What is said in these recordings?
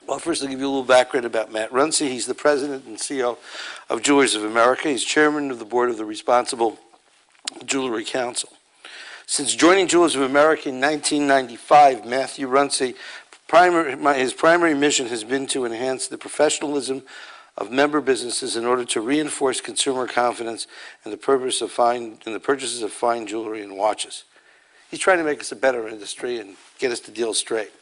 Well, first I'll give you a little background about Matt Runci. He's the president and CEO of Jewelers of America. He's chairman of the board of the Responsible Jewelry Council. Since joining Jewelers of America in 1995, Matthew Runci, his primary mission has been to enhance the professionalism of member businesses in order to reinforce consumer confidence in the purchases of fine jewelry and watches. He's trying to make us a better industry and get us to deal straight.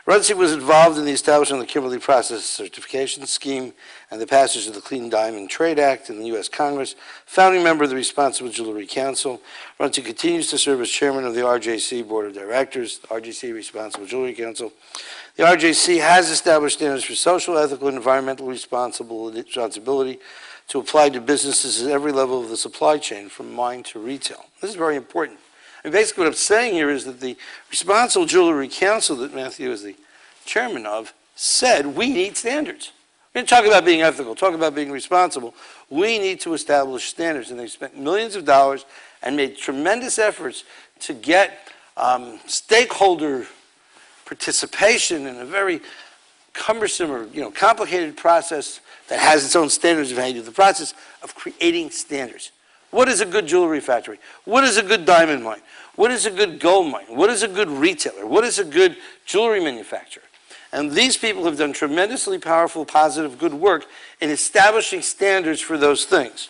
Runci was involved in the establishment of the Kimberley Process Certification Scheme and the passage of the Clean Diamond Trade Act in the U.S. Congress, founding member of the Responsible Jewelry Council. Runci continues to serve as chairman of the RJC Board of Directors, the RJC Responsible Jewelry Council. The RJC has established standards for social, ethical, and environmental responsibility to apply to businesses at every level of the supply chain, from mine to retail. This is very important. And basically what I'm saying here is that the Responsible Jewelry Council that Matthew is the chairman of said we need standards. We're going to talk about being ethical, talk about being responsible. We need to establish standards. And they've spent millions of dollars and made tremendous efforts to get stakeholder participation in a very cumbersome or complicated process that has its own standards of how you do the process of creating standards. What is a good jewelry factory? What is a good diamond mine? What is a good gold mine? What is a good retailer? What is a good jewelry manufacturer? And these people have done tremendously powerful, positive, good work in establishing standards for those things.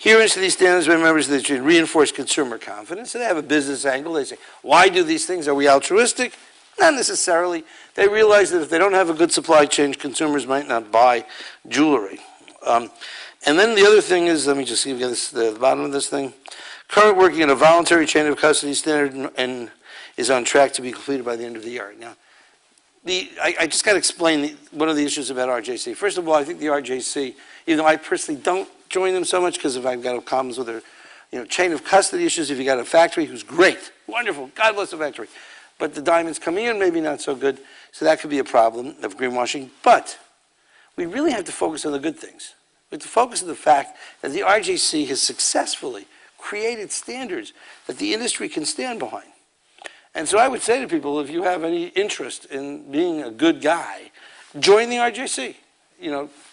Here to these standards by members that should reinforce consumer confidence. So they have a business angle. They say, why do these things? Are we altruistic? Not necessarily. They realize that if they don't have a good supply chain, consumers might not buy jewelry. And then the other thing is, let me just give you the bottom of this thing. Current working on a voluntary chain of custody standard and is on track to be completed by the end of the year. Now, I just got to explain one of the issues about RJC. First of all, I think the RJC, even though I personally don't join them so much because if I've got problems with their chain of custody issues, if you got a factory who's great, wonderful, God bless the factory, but the diamonds coming in maybe not so good, so that could be a problem of greenwashing. But we really have to focus on the good things. We have to focus on the fact that the RJC has successfully created standards that the industry can stand behind. And so I would say to people, if you have any interest in being a good guy, join the RJC.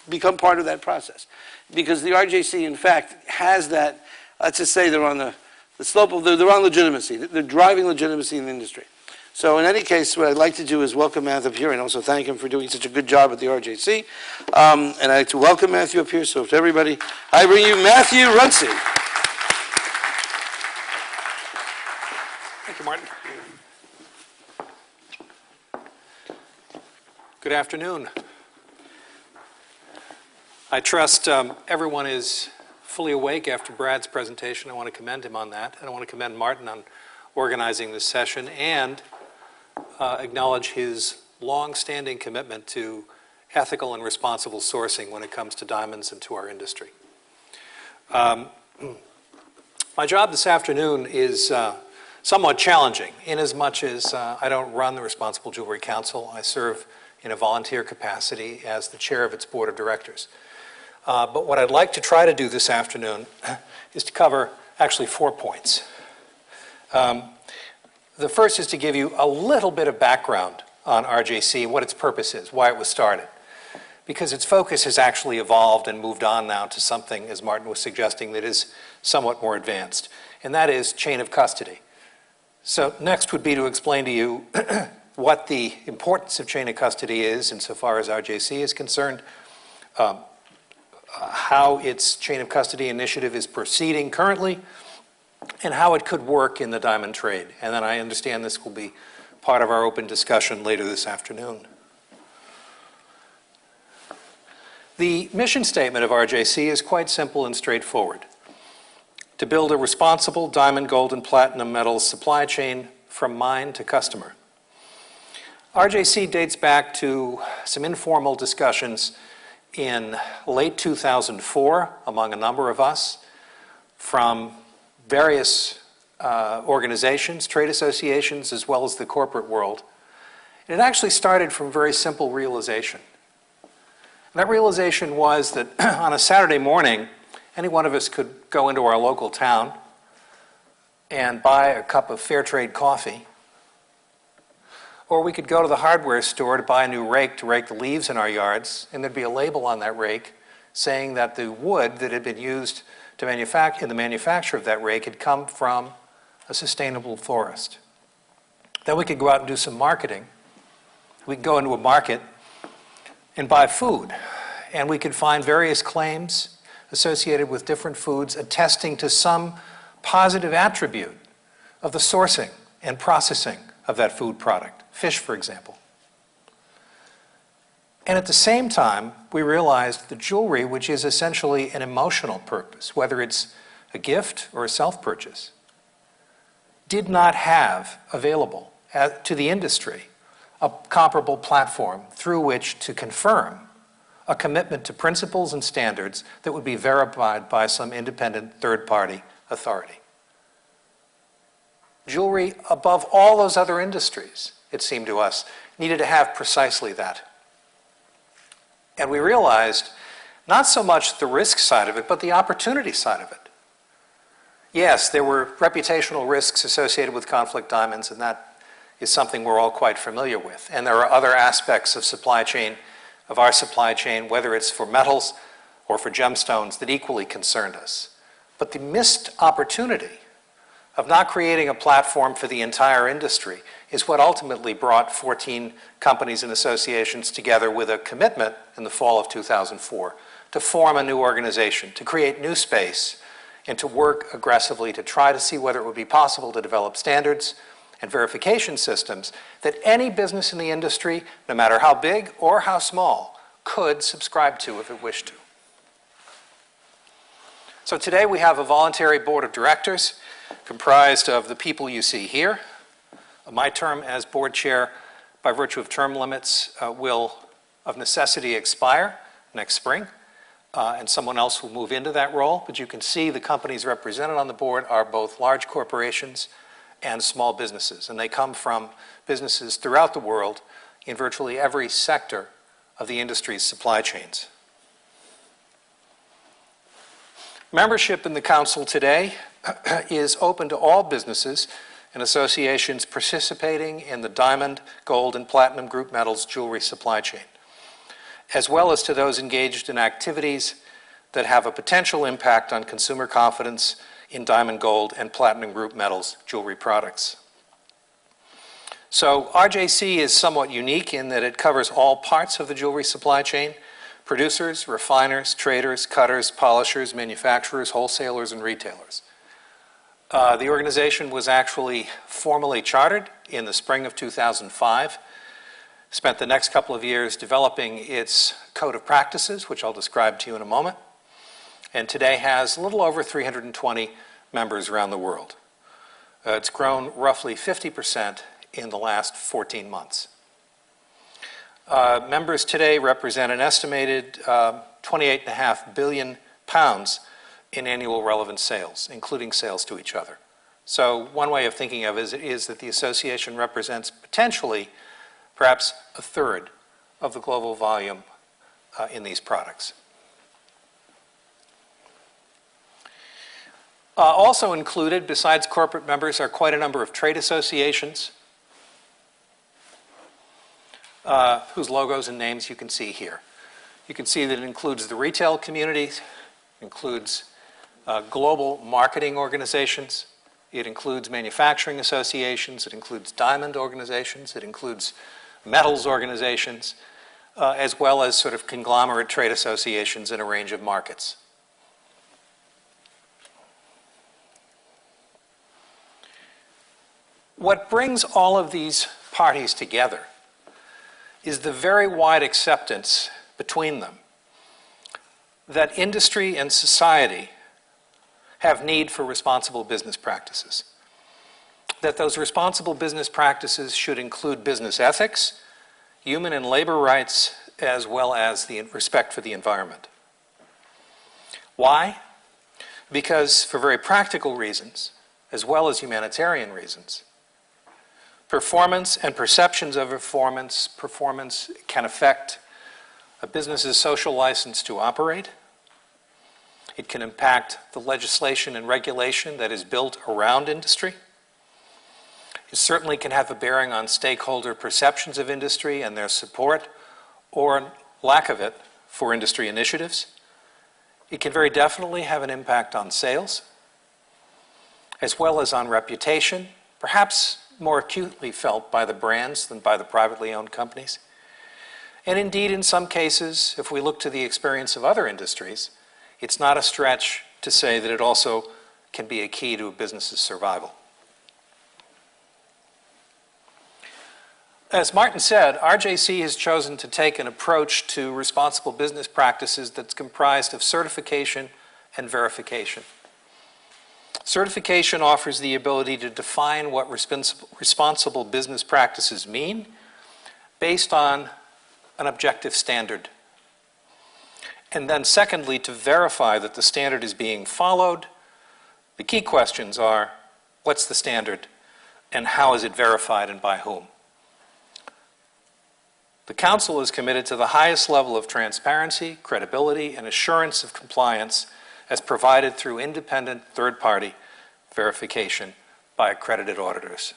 Become part of that process. Because the RJC, in fact, has that, let's just say they're on the slope of, they're on legitimacy. They're driving legitimacy in the industry. So in any case, what I'd like to do is welcome Matthew up here and also thank him for doing such a good job at the RJC. And I'd like to welcome Matthew up here. So to everybody, I bring you Matthew Runci. Thank you, Martin. Good afternoon. I trust everyone is fully awake after Brad's presentation. I want to commend him on that. And I want to commend Martin on organizing this session and acknowledge his long-standing commitment to ethical and responsible sourcing when it comes to diamonds and to our industry. My job this afternoon is somewhat challenging in as much as I don't run the Responsible Jewelry Council. I serve in a volunteer capacity as the chair of its board of directors. But what I'd like to try to do this afternoon is to cover actually 4 points. The first is to give you a little bit of background on RJC and what its purpose is, why it was started. Because its focus has actually evolved and moved on now to something, as Martin was suggesting, that is somewhat more advanced. And that is chain of custody. So next would be to explain to you what the importance of chain of custody is insofar as RJC is concerned, how its chain of custody initiative is proceeding currently, and how it could work in the diamond trade. And then I understand this will be part of our open discussion later this afternoon. The mission statement of RJC is quite simple and straightforward: to build a responsible diamond, gold, and platinum metals supply chain from mine to customer. RJC dates back to some informal discussions in late 2004 among a number of us from various organizations, trade associations, as well as the corporate world. And it actually started from a very simple realization. And that realization was that on a Saturday morning, any one of us could go into our local town and buy a cup of fair trade coffee, Or we could go to the hardware store to buy a new rake to rake the leaves in our yards, and there'd be a label on that rake saying that the wood that had been used to in the manufacture of that rake had come from a sustainable forest. Then we could go out and do some marketing. We could go into a market and buy food, and we could find various claims associated with different foods attesting to some positive attribute of the sourcing and processing of that food product, fish, for example. And at the same time, we realized the jewelry, which is essentially an emotional purpose, whether it's a gift or a self-purchase, did not have available to the industry a comparable platform through which to confirm a commitment to principles and standards that would be verified by some independent third-party authority. Jewelry, above all those other industries, it seemed to us, needed to have precisely that. And we realized not so much the risk side of it, but the opportunity side of it. Yes, there were reputational risks associated with conflict diamonds, and that is something we're all quite familiar with. And there are other aspects of supply chain, of our supply chain, whether it's for metals or for gemstones, that equally concerned us. But the missed opportunity of not creating a platform for the entire industry is what ultimately brought 14 companies and associations together with a commitment in the fall of 2004 to form a new organization, to create new space, and to work aggressively to try to see whether it would be possible to develop standards and verification systems that any business in the industry, no matter how big or how small, could subscribe to if it wished to. So today we have a voluntary board of directors comprised of the people you see here. My term as board chair, by virtue of term limits, will of necessity expire next spring, and someone else will move into that role. But you can see the companies represented on the board are both large corporations and small businesses, and they come from businesses throughout the world in virtually every sector of the industry's supply chains. Membership in the council today is open to all businesses and associations participating in the diamond, gold, and platinum group metals jewelry supply chain, as well as to those engaged in activities that have a potential impact on consumer confidence in diamond, gold, and platinum group metals jewelry products. So RJC is somewhat unique in that it covers all parts of the jewelry supply chain: producers, refiners, traders, cutters, polishers, manufacturers, wholesalers, and retailers. The organization was actually formally chartered in the spring of 2005, spent the next couple of years developing its code of practices, which I'll describe to you in a moment, and today has a little over 320 members around the world. It's grown roughly 50% in the last 14 months. Members today represent an estimated 28.5 billion pounds in annual relevant sales, including sales to each other. So one way of thinking of it is that the association represents potentially perhaps a third of the global volume in these products. Also included, besides corporate members, are quite a number of trade associations whose logos and names you can see here. You can see that it includes the retail community, includes global marketing organizations, it includes manufacturing associations, it includes diamond organizations, it includes metals organizations, as well as sort of conglomerate trade associations in a range of markets. What brings all of these parties together is the very wide acceptance between them that industry and society have need for responsible business practices, that those responsible business practices should include business ethics, human and labor rights, as well as the respect for the environment. Why? Because for very practical reasons, as well as humanitarian reasons, performance and perceptions of performance can affect a business's social license to operate. It can impact the legislation and regulation that is built around industry. It certainly can have a bearing on stakeholder perceptions of industry and their support or lack of it for industry initiatives. It can very definitely have an impact on sales, as well as on reputation, perhaps more acutely felt by the brands than by the privately owned companies. And indeed, in some cases, if we look to the experience of other industries, it's not a stretch to say that it also can be a key to a business's survival. As Martin said, RJC has chosen to take an approach to responsible business practices that's comprised of certification and verification. Certification offers the ability to define what responsible business practices mean based on an objective standard. And then secondly, to verify that the standard is being followed. The key questions are, what's the standard and how is it verified and by whom? The Council is committed to the highest level of transparency, credibility, and assurance of compliance as provided through independent third-party verification by accredited auditors.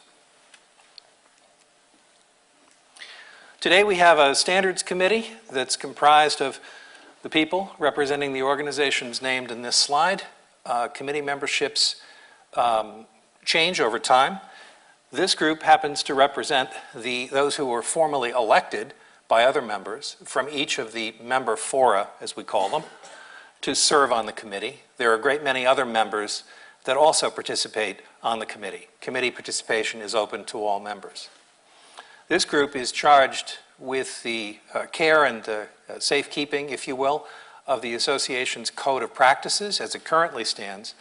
Today we have a Standards Committee that's comprised of the people representing the organizations named in this slide. Committee memberships change over time. This group happens to represent those who were formally elected by other members from each of the member fora, as we call them, to serve on the committee. There are a great many other members that also participate on the committee. Committee participation is open to all members. This group is charged with the care and safekeeping, if you will, of the association's code of practices as it currently stands.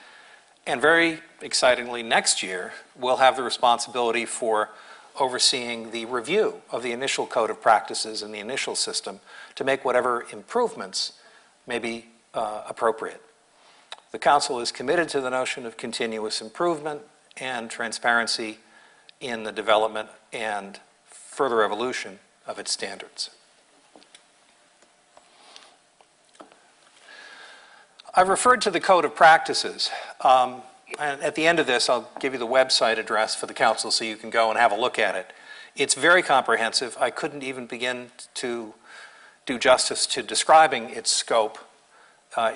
And very excitingly, next year, we'll have the responsibility for overseeing the review of the initial code of practices and the initial system to make whatever improvements may be appropriate. The Council is committed to the notion of continuous improvement and transparency in the development and further evolution of its standards. I've referred to the Code of Practices. And at the end of this, I'll give you the website address for the Council so you can go and have a look at it. It's very comprehensive. I couldn't even begin to do justice to describing its scope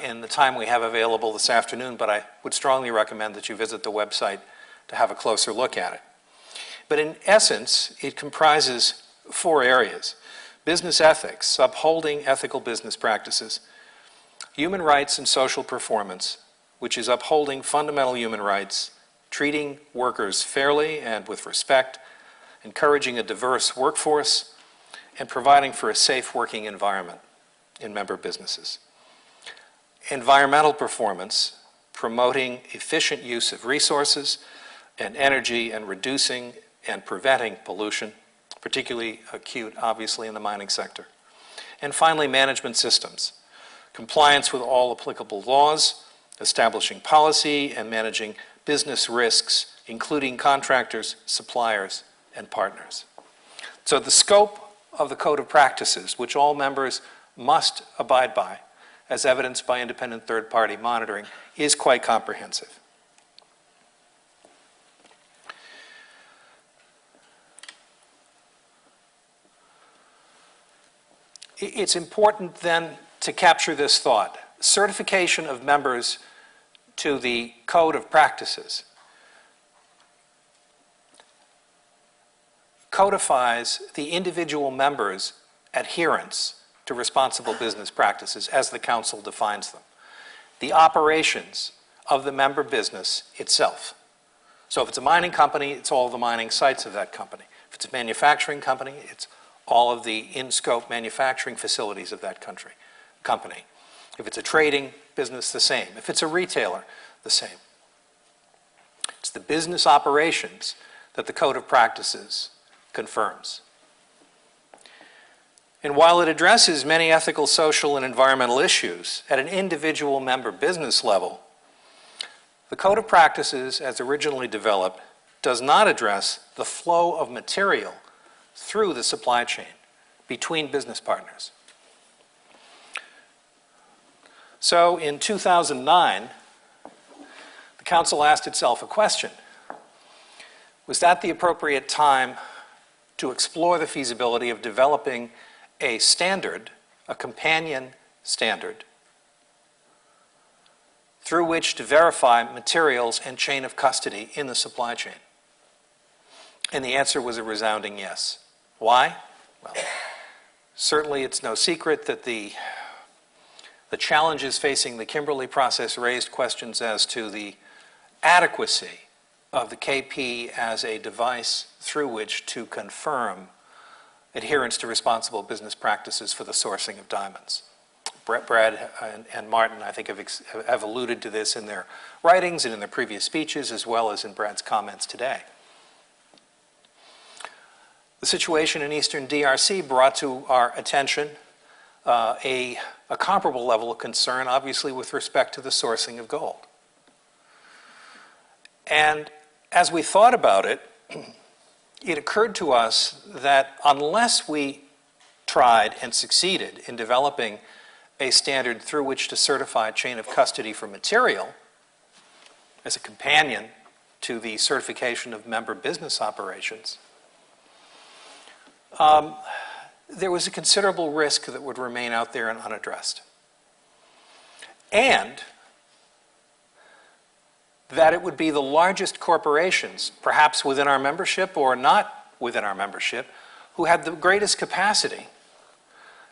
in the time we have available this afternoon, but I would strongly recommend that you visit the website to have a closer look at it. But in essence, it comprises 4 areas: business ethics, upholding ethical business practices; human rights and social performance, which is upholding fundamental human rights, treating workers fairly and with respect, encouraging a diverse workforce, and providing for a safe working environment in member businesses; environmental performance, promoting efficient use of resources and energy and reducing and preventing pollution, particularly acute, obviously, in the mining sector; and finally, management systems, compliance with all applicable laws, establishing policy and managing business risks, including contractors, suppliers, and partners. So the scope of the Code of Practices, which all members must abide by, as evidenced by independent third-party monitoring, is quite comprehensive. It's important then to capture this thought. Certification of members to the Code of Practices codifies the individual members' adherence to responsible business practices as the Council defines them, the operations of the member business itself. So if it's a mining company, it's all the mining sites of that company. If it's a manufacturing company, it's all of the in-scope manufacturing facilities of that company. If it's a trading business, the same. If it's a retailer, the same. It's the business operations that the Code of Practices confirms. And while it addresses many ethical, social, and environmental issues at an individual member business level, the Code of Practices, as originally developed, does not address the flow of material through the supply chain between business partners. So in 2009, the Council asked itself a question, was that the appropriate time to explore the feasibility of developing a standard, a companion standard, through which to verify materials and chain of custody in the supply chain? And the answer was a resounding yes. Why? Well, certainly it's no secret that the challenges facing the Kimberley process raised questions as to the adequacy of the KP as a device through which to confirm adherence to responsible business practices for the sourcing of diamonds. Brad and Martin, I think, have alluded to this in their writings and in their previous speeches, as well as in Brad's comments today. The situation in Eastern DRC brought to our attention a comparable level of concern, obviously, with respect to the sourcing of gold. And as we thought about it, it occurred to us that unless we tried and succeeded in developing a standard through which to certify chain of custody for material as a companion to the certification of member business operations, there was a considerable risk that would remain out there and unaddressed. And that it would be the largest corporations, perhaps within our membership or not within our membership, who had the greatest capacity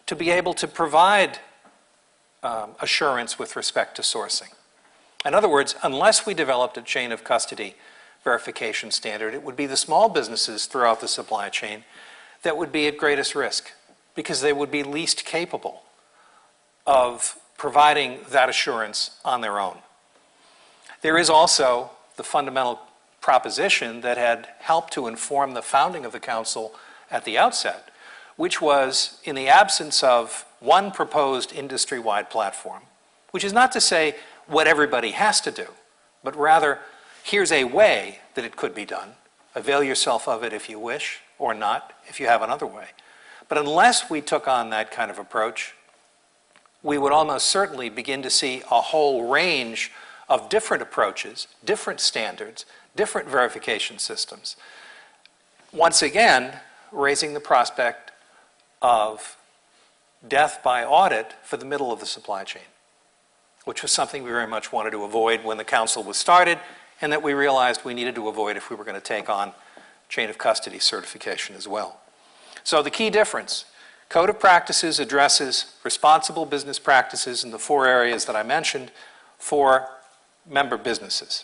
to be able to provide assurance with respect to sourcing. In other words, unless we developed a chain of custody verification standard, it would be the small businesses throughout the supply chain that would be at greatest risk, because they would be least capable of providing that assurance on their own. There is also the fundamental proposition that had helped to inform the founding of the Council at the outset, which was, in the absence of one proposed industry-wide platform, which is not to say what everybody has to do, but rather, here's a way that it could be done. Avail yourself of it if you wish, or not, if you have another way. But unless we took on that kind of approach, we would almost certainly begin to see a whole range of different approaches, different standards, different verification systems. Once again, raising the prospect of death by audit for the middle of the supply chain, which was something we very much wanted to avoid when the Council was started, and that we realized we needed to avoid if we were going to take on chain of custody certification as well. So the key difference, Code of Practices addresses responsible business practices in the four areas that I mentioned for member businesses.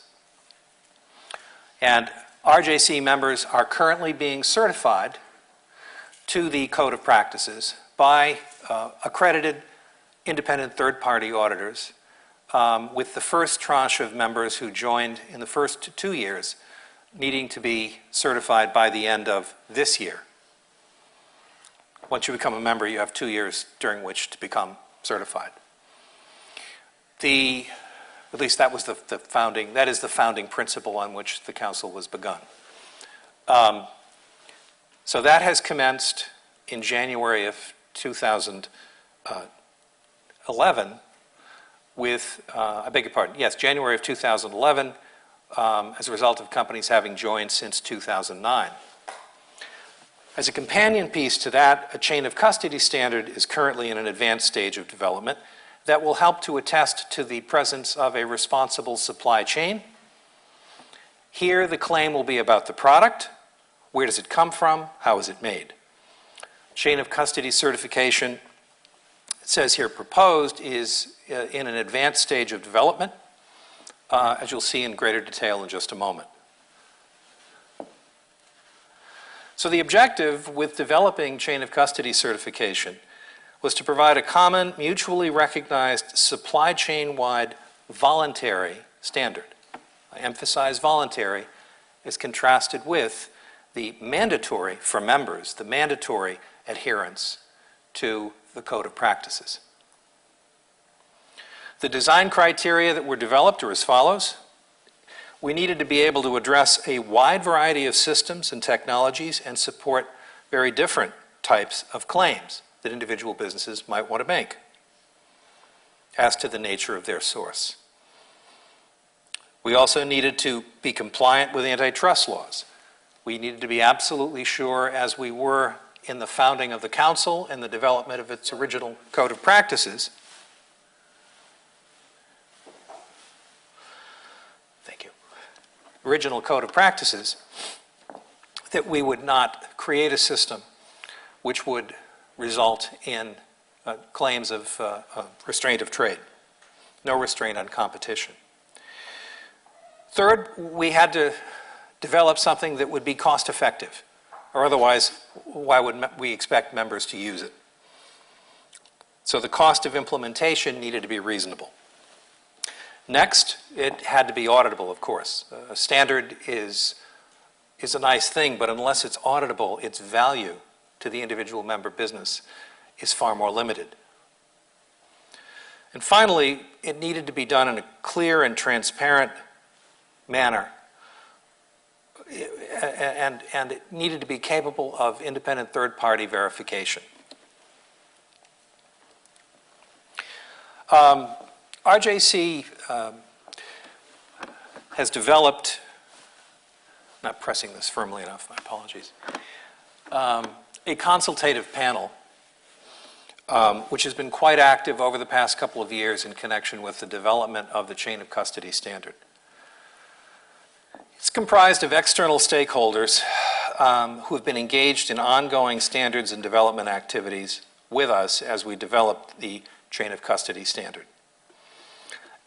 And RJC members are currently being certified to the Code of Practices by accredited independent third-party auditors, with the first tranche of members who joined in the first 2 years needing to be certified by the end of this year. Once you become a member, you have 2 years during which to become certified. At least that was the founding principle on which the Council was begun. So that has commenced in January of 2011 with, I beg your pardon, yes, January of 2011, as a result of companies having joined since 2009. As a companion piece to that, a chain of custody standard is currently in an advanced stage of development that will help to attest to the presence of a responsible supply chain. Here, the claim will be about the product. Where does it come from? How is it made? Chain of custody certification, it says here proposed, is in an advanced stage of development, as you'll see in greater detail in just a moment. So the objective with developing chain of custody certification was to provide a common, mutually recognized, supply chain-wide voluntary standard. I emphasize voluntary as contrasted with the mandatory for members, the mandatory adherence to the Code of Practices. The design criteria that were developed are as follows. We needed to be able to address a wide variety of systems and technologies and support very different types of claims that individual businesses might want to make as to the nature of their source. We also needed to be compliant with antitrust laws. We needed to be absolutely sure, as we were in the founding of the Council and the development of its original Code of Practices. Thank you. Original Code of Practices, that we would not create a system which would result in claims of restraint of trade, no restraint on competition. Third, we had to develop something that would be cost effective, or otherwise, why would we expect members to use it? So the cost of implementation needed to be reasonable. Next, it had to be auditable, of course. A standard is a nice thing, but unless it's auditable, its value to the individual member business is far more limited. And finally, it needed to be done in a clear and transparent manner, and it needed to be capable of independent third-party verification. RJC has developed, not pressing this firmly enough, my apologies, a consultative panel which has been quite active over the past couple of years in connection with the development of the chain of custody standard. It's comprised of external stakeholders who have been engaged in ongoing standards and development activities with us as we developed the chain of custody standard.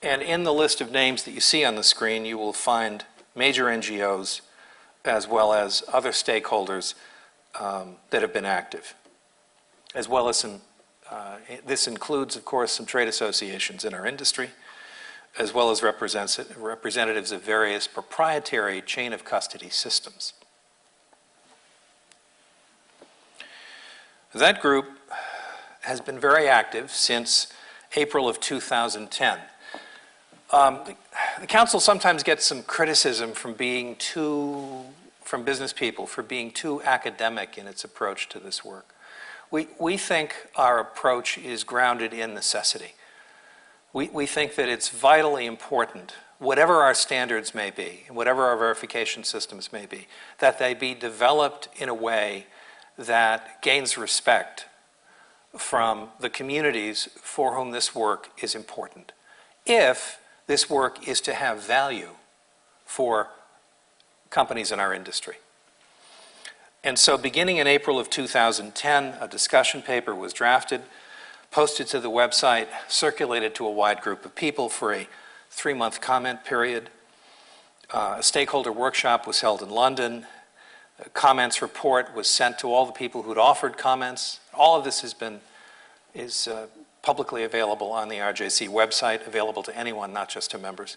And in the list of names that you see on the screen, you will find major NGOs as well as other stakeholders that have been active, as well as some, this includes, of course, some trade associations in our industry, as well as representatives of various proprietary chain of custody systems. That group has been very active since April of 2010. The Council sometimes gets some criticism from business people for being too academic in its approach to this work. We think our approach is grounded in necessity. We think that it's vitally important, whatever our standards may be, whatever our verification systems may be, that they be developed in a way that gains respect from the communities for whom this work is important, if this work is to have value for companies in our industry. And so beginning in April of 2010, a discussion paper was drafted, posted to the website, circulated to a wide group of people for a 3-month comment period. A stakeholder workshop was held in London. A comments report was sent to all the people who'd offered comments. All of this is publicly available on the RJC website, available to anyone, not just to members.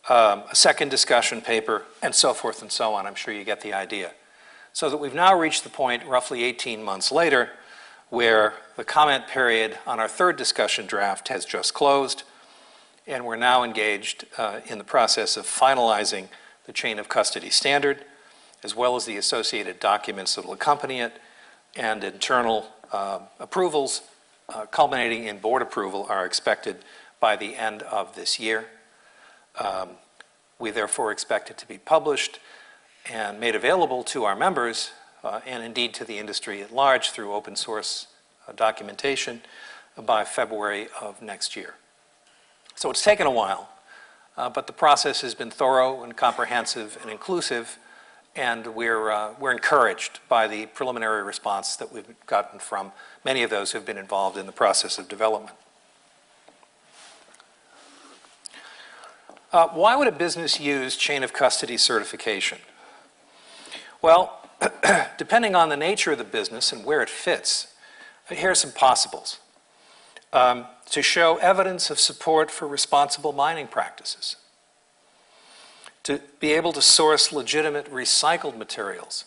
A second discussion paper, and so forth and so on. I'm sure you get the idea. So that we've now reached the point, roughly 18 months later, where the comment period on our third discussion draft has just closed, and we're now engaged in the process of finalizing the chain of custody standard, as well as the associated documents that will accompany it, and internal approvals culminating in board approval are expected by the end of this year. We therefore expect it to be published and made available to our members and indeed to the industry at large through open source documentation by February of next year. So it's taken a while, but the process has been thorough and comprehensive and inclusive, and we're encouraged by the preliminary response that we've gotten from many of those who've been involved in the process of development. Why would a business use chain of custody certification? Well, depending on the nature of the business and where it fits, here are some possibles. To show evidence of support for responsible mining practices. To be able to source legitimate recycled materials.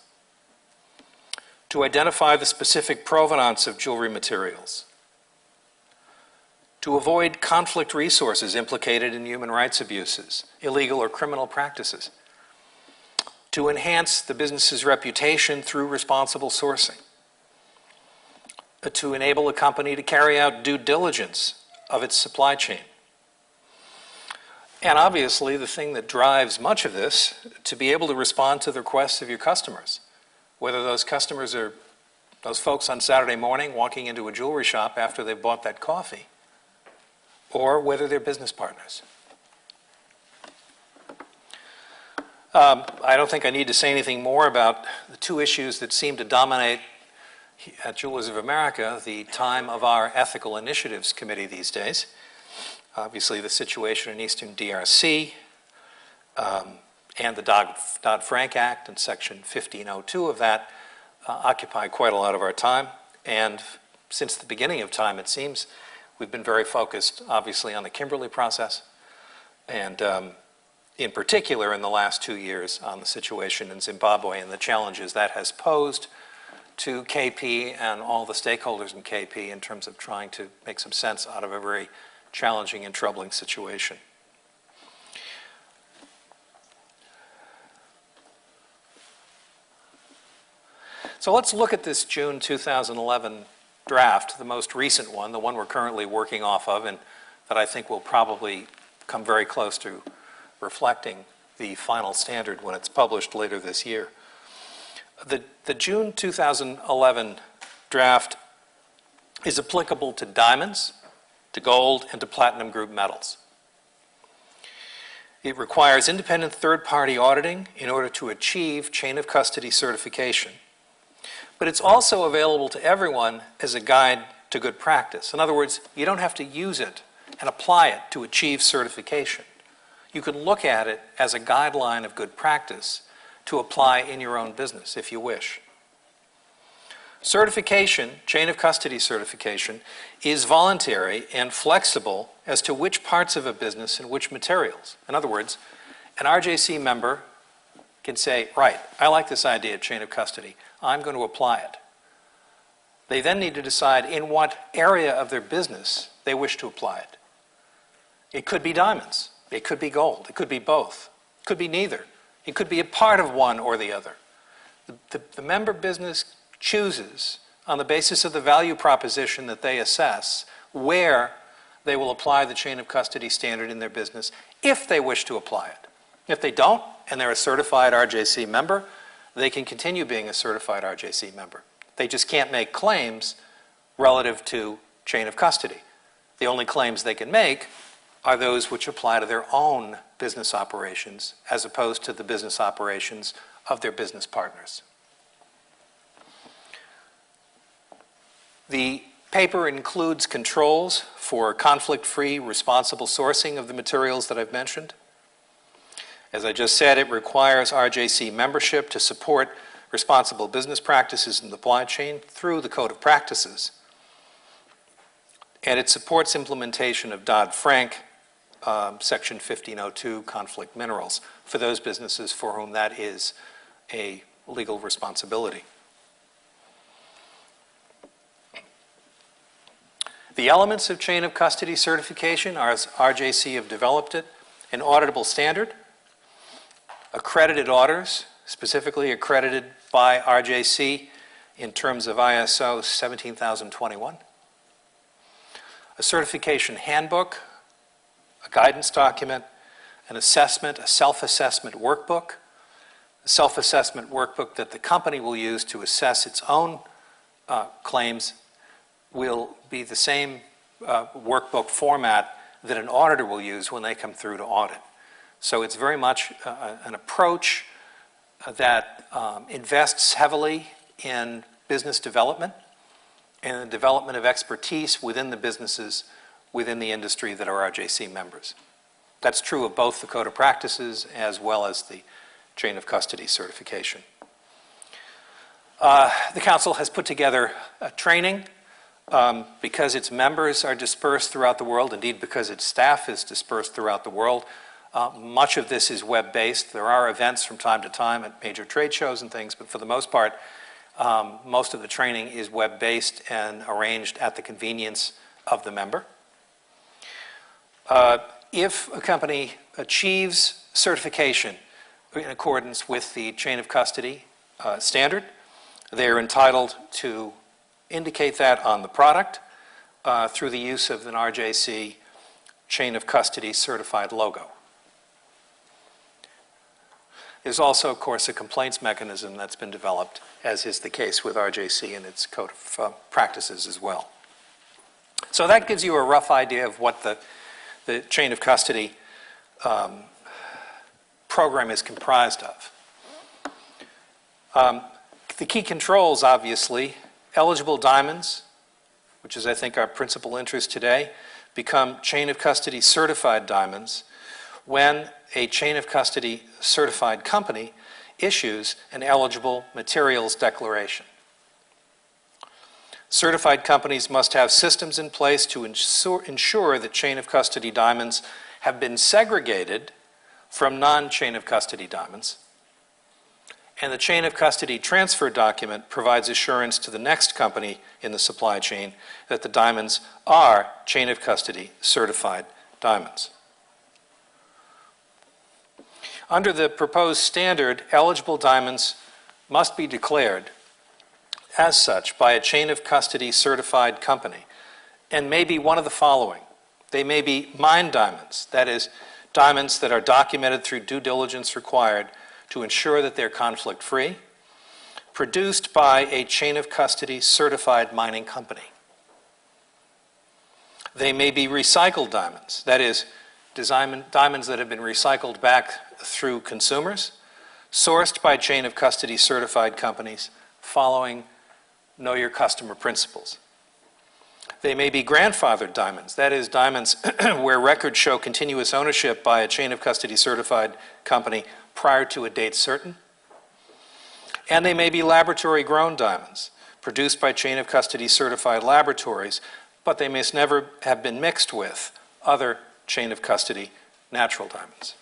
To identify the specific provenance of jewelry materials. To avoid conflict resources implicated in human rights abuses, illegal or criminal practices. To enhance the business's reputation through responsible sourcing. To enable a company to carry out due diligence of its supply chain. And obviously, the thing that drives much of this, to be able to respond to the requests of your customers, whether those customers are those folks on Saturday morning walking into a jewelry shop after they've bought that coffee, or whether they're business partners. I don't think I need to say anything more about the two issues that seem to dominate at Jewelers of America the time of our Ethical Initiatives Committee these days. Obviously, the situation in Eastern DRC and the Dodd-Frank Act and Section 1502 of that occupy quite a lot of our time. And since the beginning of time, it seems, we've been very focused, obviously, on the Kimberley process, and in particular, in the last 2 years, on the situation in Zimbabwe and the challenges that has posed to KP and all the stakeholders in KP in terms of trying to make some sense out of a very challenging and troubling situation. So let's look at this June 2011 draft, the most recent one, the one we're currently working off of, and that I think will probably come very close to reflecting the final standard when it's published later this year. The June 2011 draft is applicable to diamonds, to gold, and to platinum group metals. It requires independent third-party auditing in order to achieve chain of custody certification. But it's also available to everyone as a guide to good practice. In other words, you don't have to use it and apply it to achieve certification. You can look at it as a guideline of good practice to apply in your own business if you wish. Certification, chain of custody certification, is voluntary and flexible as to which parts of a business and which materials. In other words, an RJC member can say, right, I like this idea of chain of custody. I'm going to apply it. They then need to decide in what area of their business they wish to apply it. It could be diamonds. It could be gold. It could be both. It could be neither. It could be a part of one or the other. The member business chooses, on the basis of the value proposition that they assess, where they will apply the chain of custody standard in their business if they wish to apply it. If they don't, and they're a certified RJC member, they can continue being a certified RJC member. They just can't make claims relative to chain of custody. The only claims they can make are those which apply to their own business operations as opposed to the business operations of their business partners. The paper includes controls for conflict-free, responsible sourcing of the materials that I've mentioned. As I just said, it requires RJC membership to support responsible business practices in the supply chain through the Code of Practices. And it supports implementation of Dodd-Frank, Section 1502, conflict minerals, for those businesses for whom that is a legal responsibility. The elements of chain of custody certification are, as RJC have developed it, an auditable standard, accredited auditors, specifically accredited by RJC in terms of ISO 17021, a certification handbook, a guidance document, an assessment, a self-assessment workbook, a self-assessment workbook that the company will use to assess its own claims will be the same workbook format that an auditor will use when they come through to audit. So it's very much an approach that invests heavily in business development and the development of expertise within the businesses within the industry that are RJC members. That's true of both the Code of Practices as well as the chain of custody certification. The Council has put together a training because its members are dispersed throughout the world, indeed because its staff is dispersed throughout the world. Much of this is web-based. There are events from time to time at major trade shows and things, but for the most part, most of the training is web-based and arranged at the convenience of the member. If a company achieves certification in accordance with the chain of custody standard, they are entitled to indicate that on the product through the use of an RJC chain of custody certified logo. There's also, of course, a complaints mechanism that's been developed, as is the case with RJC and its code of practices as well. So that gives you a rough idea of what the chain of custody program is comprised of. The key controls, obviously, eligible diamonds, which is, I think, our principal interest today, become chain of custody certified diamonds when a chain of custody certified company issues an eligible materials declaration. Certified companies must have systems in place to ensure that chain of custody diamonds have been segregated from non-chain of custody diamonds. And the chain of custody transfer document provides assurance to the next company in the supply chain that the diamonds are chain of custody certified diamonds. Under the proposed standard, eligible diamonds must be declared as such by a chain of custody certified company and may be one of the following. They may be mined diamonds, that is, diamonds that are documented through due diligence required to ensure that they're conflict-free, produced by a chain of custody certified mining company. They may be recycled diamonds, that is, diamonds that have been recycled back through consumers, sourced by chain of custody certified companies following know your customer principles. They may be grandfathered diamonds, that is, diamonds where records show continuous ownership by a chain of custody certified company prior to a date certain. And they may be laboratory grown diamonds, produced by chain of custody certified laboratories, but they must never have been mixed with other chain of custody natural diamonds.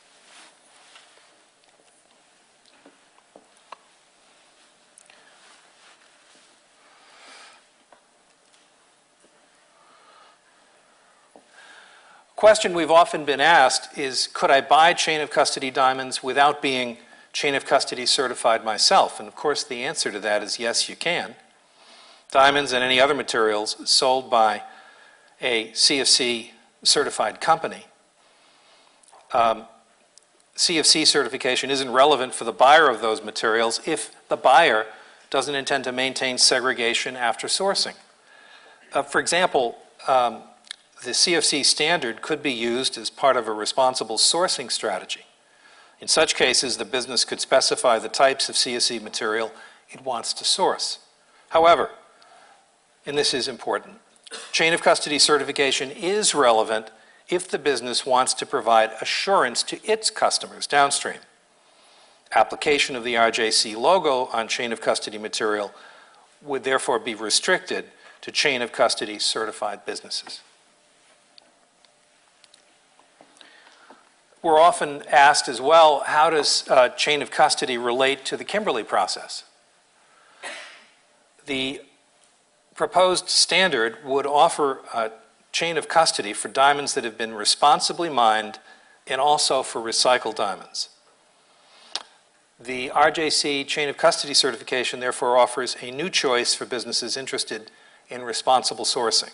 Question we've often been asked is, could I buy chain of custody diamonds without being chain of custody certified myself? And of course the answer to that is yes, you can. Diamonds and any other materials sold by a CFC certified company. CFC certification isn't relevant for the buyer of those materials if the buyer doesn't intend to maintain segregation after sourcing. For example, the CFC standard could be used as part of a responsible sourcing strategy. In such cases, the business could specify the types of CFC material it wants to source. However, and this is important, chain of custody certification is relevant if the business wants to provide assurance to its customers downstream. Application of the RJC logo on chain of custody material would therefore be restricted to chain of custody certified businesses. We're often asked as well, how does chain of custody relate to the Kimberley process? The proposed standard would offer a chain of custody for diamonds that have been responsibly mined and also for recycled diamonds. The RJC chain of custody certification therefore offers a new choice for businesses interested in responsible sourcing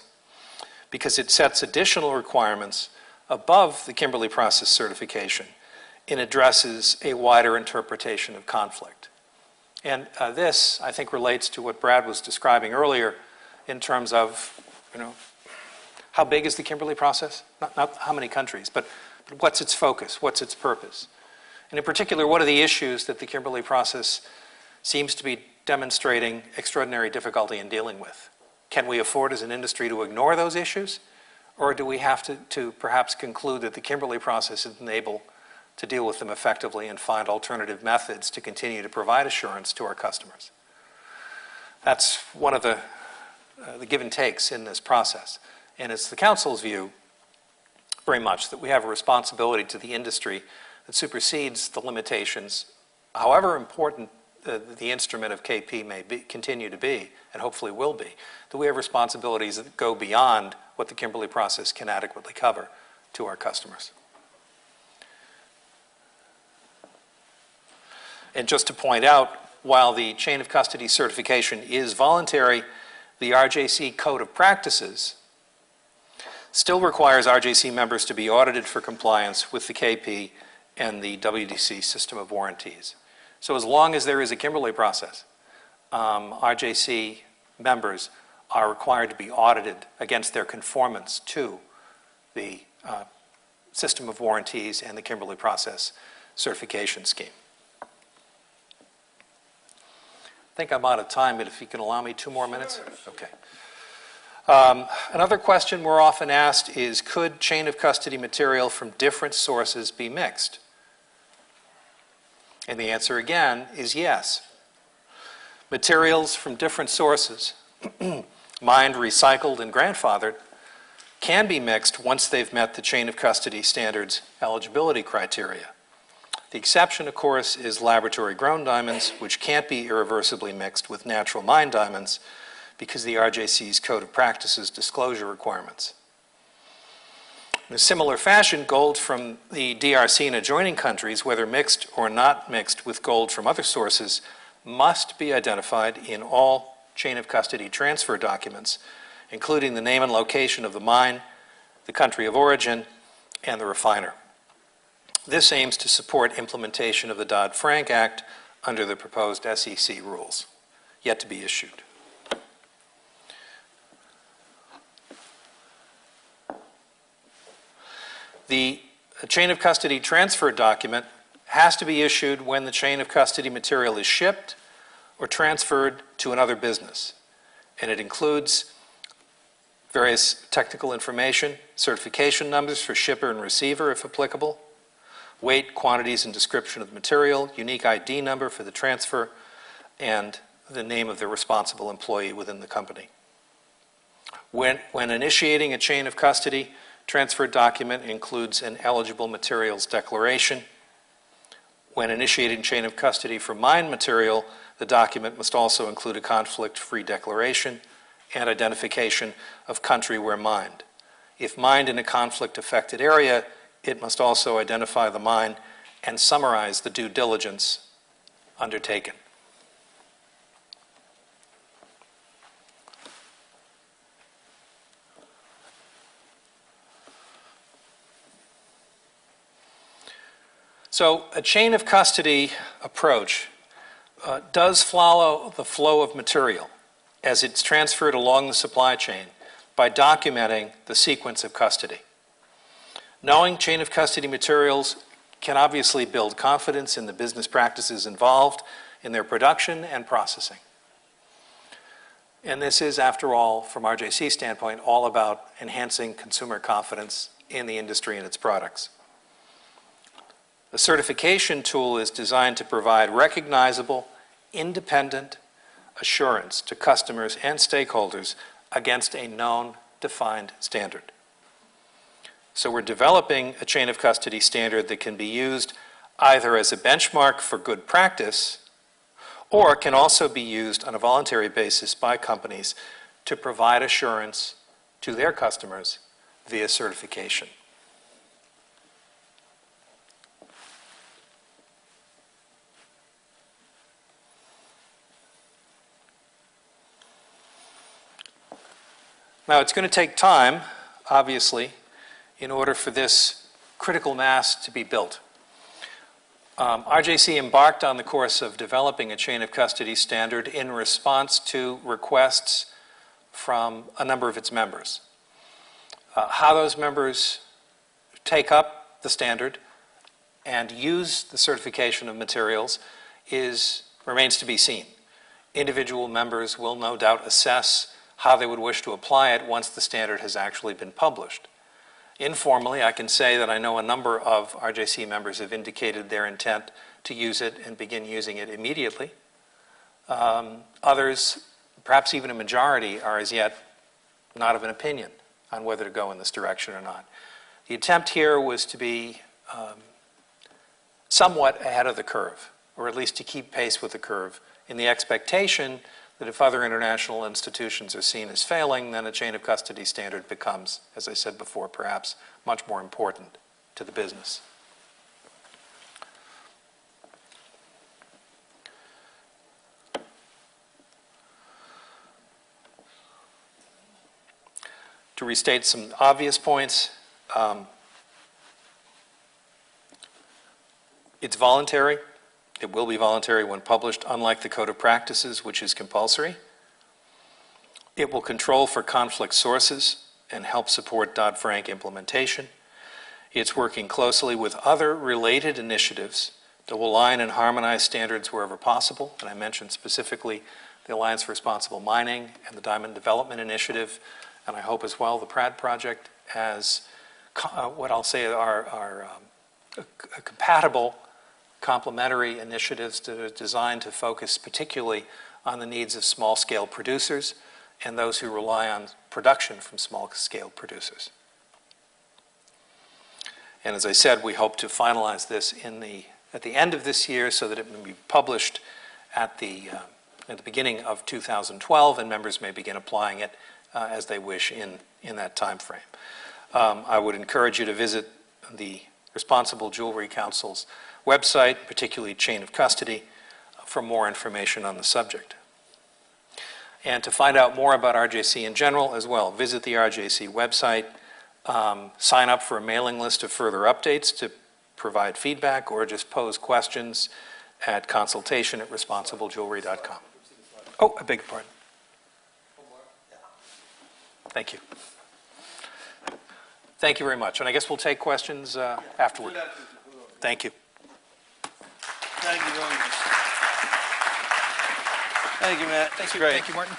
because it sets additional requirements above the Kimberley process certification and addresses a wider interpretation of conflict. And this, I think, relates to what Brad was describing earlier in terms of, how big is the Kimberley process? Not how many countries, but what's its focus, what's its purpose? And in particular, what are the issues that the Kimberley process seems to be demonstrating extraordinary difficulty in dealing with? Can we afford as an industry to ignore those issues? Or do we have to perhaps conclude that the Kimberley process isn't able to deal with them effectively and find alternative methods to continue to provide assurance to our customers? That's one of the give and takes in this process. And it's the Council's view, very much, that we have a responsibility to the industry that supersedes the limitations, however important the instrument of KP may continue to be, and hopefully will be, that we have responsibilities that go beyond what the Kimberley process can adequately cover to our customers. And just to point out, while the chain of custody certification is voluntary, the RJC Code of Practices still requires RJC members to be audited for compliance with the KP and the WDC system of warranties. So as long as there is a Kimberley process, RJC members are required to be audited against their conformance to the system of warranties and the Kimberley process certification scheme. I think I'm out of time, but if you can allow me 2 more minutes? Okay. Another question we're often asked is, could chain of custody material from different sources be mixed? And the answer again is yes. Materials from different sources, mined, recycled, and grandfathered, can be mixed once they've met the chain of custody standards eligibility criteria. The exception, of course, is laboratory-grown diamonds, which can't be irreversibly mixed with natural mined diamonds because of the RJC's Code of Practices disclosure requirements. In a similar fashion, gold from the DRC and adjoining countries, whether mixed or not mixed with gold from other sources, must be identified in all chain of custody transfer documents, including the name and location of the mine, the country of origin, and the refiner. This aims to support implementation of the Dodd-Frank Act under the proposed SEC rules, yet to be issued. The chain of custody transfer document has to be issued when the chain of custody material is shipped or transferred to another business. And it includes various technical information, certification numbers for shipper and receiver if applicable, weight, quantities, and description of the material, unique ID number for the transfer, and the name of the responsible employee within the company. When initiating a chain of custody, transfer document includes an eligible materials declaration. When initiating chain of custody for mined material, the document must also include a conflict-free declaration and identification of country where mined. If mined in a conflict-affected area, it must also identify the mine and summarize the due diligence undertaken. So a chain of custody approach does follow the flow of material as it's transferred along the supply chain by documenting the sequence of custody. Knowing chain of custody materials can obviously build confidence in the business practices involved in their production and processing. And this is, after all, from RJC's standpoint, all about enhancing consumer confidence in the industry and its products. The certification tool is designed to provide recognizable, independent assurance to customers and stakeholders against a known, defined standard. So we're developing a chain of custody standard that can be used either as a benchmark for good practice or can also be used on a voluntary basis by companies to provide assurance to their customers via certification. Now, it's going to take time, obviously, in order for this critical mass to be built. RJC embarked on the course of developing a chain of custody standard in response to requests from a number of its members. How those members take up the standard and use the certification of materials remains to be seen. Individual members will no doubt assess how they would wish to apply it once the standard has actually been published. Informally, I can say that I know a number of RJC members have indicated their intent to use it and begin using it immediately. Others, perhaps even a majority, are as yet not of an opinion on whether to go in this direction or not. The attempt here was to be somewhat ahead of the curve, or at least to keep pace with the curve, in the expectation that if other international institutions are seen as failing, then a chain of custody standard becomes, as I said before, perhaps much more important to the business. To restate some obvious points, It's voluntary. It will be voluntary when published, unlike the Code of Practices, which is compulsory. It will control for conflict sources and help support Dodd-Frank implementation. It's working closely with other related initiatives that will align and harmonize standards wherever possible. And I mentioned specifically the Alliance for Responsible Mining and the Diamond Development Initiative, and I hope as well the PRAD project as what I'll say are compatible, complementary initiatives that are designed to focus particularly on the needs of small-scale producers and those who rely on production from small-scale producers. And as I said, we hope to finalize this at the end of this year so that it will be published at the beginning of 2012, and members may begin applying it as they wish in that time frame. I would encourage you to visit the Responsible Jewelry Council's website, particularly Chain of Custody, for more information on the subject. And to find out more about RJC in general as well, visit the RJC website, sign up for a mailing list of further updates to provide feedback, or just pose questions at consultation@responsiblejewelry.com. Oh, I beg your pardon. Thank you. Thank you very much. And I guess we'll take questions afterward. Thank you. Thank you very much. Thank you, Matt. Thank you, Great. Thank you, Martin.